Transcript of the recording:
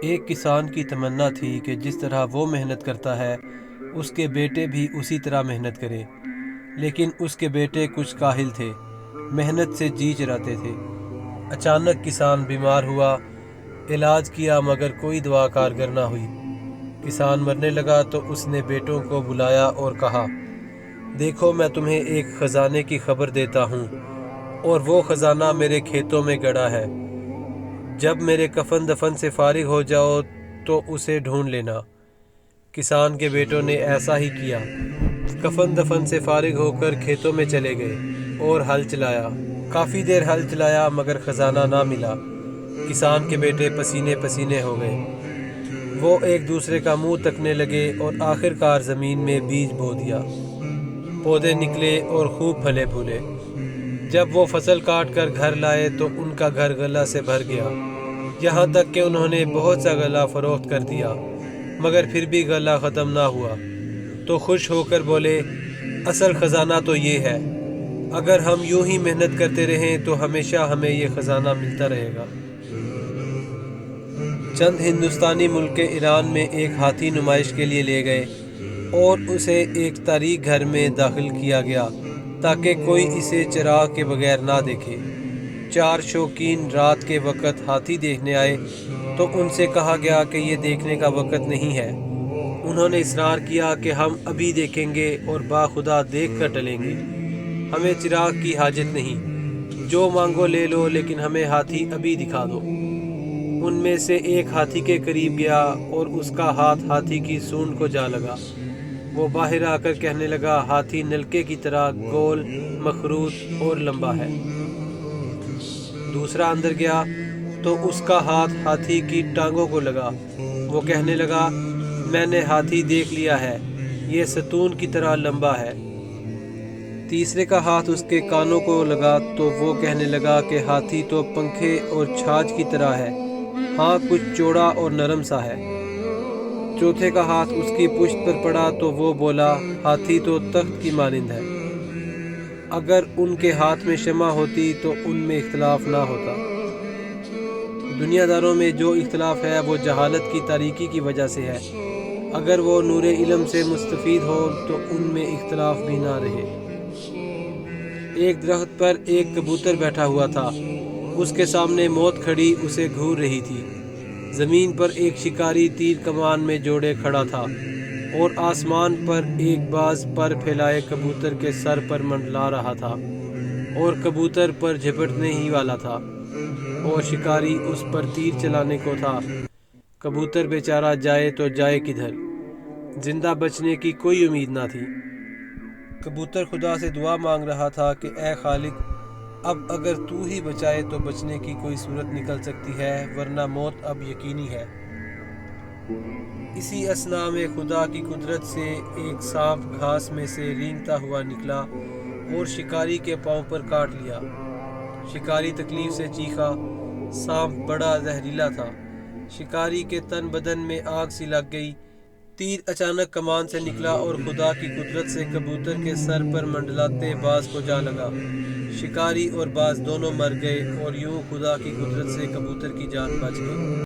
ایک کسان کی تمنا تھی کہ جس طرح وہ محنت کرتا ہے اس کے بیٹے بھی اسی طرح محنت کرے، لیکن اس کے بیٹے کچھ کاہل تھے، محنت سے جی چراتے تھے۔ اچانک کسان بیمار ہوا، علاج کیا مگر کوئی دوا کارگر نہ ہوئی۔ کسان مرنے لگا تو اس نے بیٹوں کو بلایا اور کہا، دیکھو میں تمہیں ایک خزانے کی خبر دیتا ہوں، اور وہ خزانہ میرے کھیتوں میں گڑا ہے۔ جب میرے کفن دفن سے فارغ ہو جاؤ تو اسے ڈھونڈ لینا۔ کسان کے بیٹوں نے ایسا ہی کیا، کفن دفن سے فارغ ہو کر کھیتوں میں چلے گئے اور ہل چلایا۔ کافی دیر ہل چلایا مگر خزانہ نہ ملا۔ کسان کے بیٹے پسینے پسینے ہو گئے، وہ ایک دوسرے کا منہ تکنے لگے اور آخر کار زمین میں بیج بو دیا۔ پودے نکلے اور خوب پھلے پھولے۔ جب وہ فصل کاٹ کر گھر لائے تو ان کا گھر غلہ سے بھر گیا، یہاں تک کہ انہوں نے بہت سا غلہ فروخت کر دیا، مگر پھر بھی غلہ ختم نہ ہوا۔ تو خوش ہو کر بولے، اصل خزانہ تو یہ ہے، اگر ہم یوں ہی محنت کرتے رہیں تو ہمیشہ ہمیں یہ خزانہ ملتا رہے گا۔ چند ہندوستانی ملک کے ایران میں ایک ہاتھی نمائش کے لیے لے گئے اور اسے ایک تاریک گھر میں داخل کیا گیا تاکہ کوئی اسے چراغ کے بغیر نہ دیکھے۔ 4 شوقین رات کے وقت ہاتھی دیکھنے آئے تو ان سے کہا گیا کہ یہ دیکھنے کا وقت نہیں ہے۔ انہوں نے اصرار کیا کہ ہم ابھی دیکھیں گے اور باخدا دیکھ کر ٹلیں گے، ہمیں چراغ کی حاجت نہیں، جو مانگو لے لو لیکن ہمیں ہاتھی ابھی دکھا دو۔ ان میں سے ایک ہاتھی کے قریب گیا اور اس کا ہاتھ ہاتھی کی سونڈ کو جا لگا۔ وہ باہر آ کر کہنے لگا، ہاتھی نلکے کی طرح گول، مخروط اور لمبا ہے۔ دوسرا اندر گیا تو اس کا ہاتھ ہاتھی کی ٹانگوں کو لگا۔ وہ کہنے لگا، میں نے ہاتھی دیکھ لیا ہے، یہ ستون کی طرح لمبا ہے۔ تیسرے کا ہاتھ اس کے کانوں کو لگا تو وہ کہنے لگا کہ ہاتھی تو پنکھے اور چھاچ کی طرح ہے، ہاں کچھ چوڑا اور نرم سا ہے۔ چوتھے کا ہاتھ اس کی پشت پر پڑا تو وہ بولا، ہاتھی تو تخت کی مانند ہے۔ اگر ان کے ہاتھ میں شمع ہوتی تو ان میں اختلاف نہ ہوتا۔ دنیا داروں میں جو اختلاف ہے وہ جہالت کی تاریکی کی وجہ سے ہے، اگر وہ نور علم سے مستفید ہو تو ان میں اختلاف بھی نہ رہے۔ ایک درخت پر ایک کبوتر بیٹھا ہوا تھا، اس کے سامنے موت کھڑی اسے گھور رہی تھی۔ زمین پر ایک شکاری تیر کمان میں جوڑے کھڑا تھا اور آسمان پر ایک باز پر پھیلائے کبوتر کے سر پر منڈلا رہا تھا اور کبوتر پر جھپٹنے ہی والا تھا اور شکاری اس پر تیر چلانے کو تھا۔ کبوتر بیچارہ جائے تو جائے کدھر، زندہ بچنے کی کوئی امید نہ تھی۔ کبوتر خدا سے دعا مانگ رہا تھا کہ اے خالق، اب اگر تو ہی بچائے تو بچنے کی کوئی صورت نکل سکتی ہے، ورنہ موت اب یقینی ہے۔ اسی اثنا میں خدا کی قدرت سے ایک سانپ گھاس میں سے رینگتا ہوا نکلا اور شکاری کے پاؤں پر کاٹ لیا۔ شکاری تکلیف سے چیخا، سانپ بڑا زہریلا تھا۔ شکاری کے تن بدن میں آگ سی لگ گئی۔ تیر اچانک کمان سے نکلا اور خدا کی قدرت سے کبوتر کے سر پر منڈلاتے باز کو جا لگا۔ شکاری اور باز دونوں مر گئے اور یوں خدا کی قدرت سے کبوتر کی جان بچ گئی۔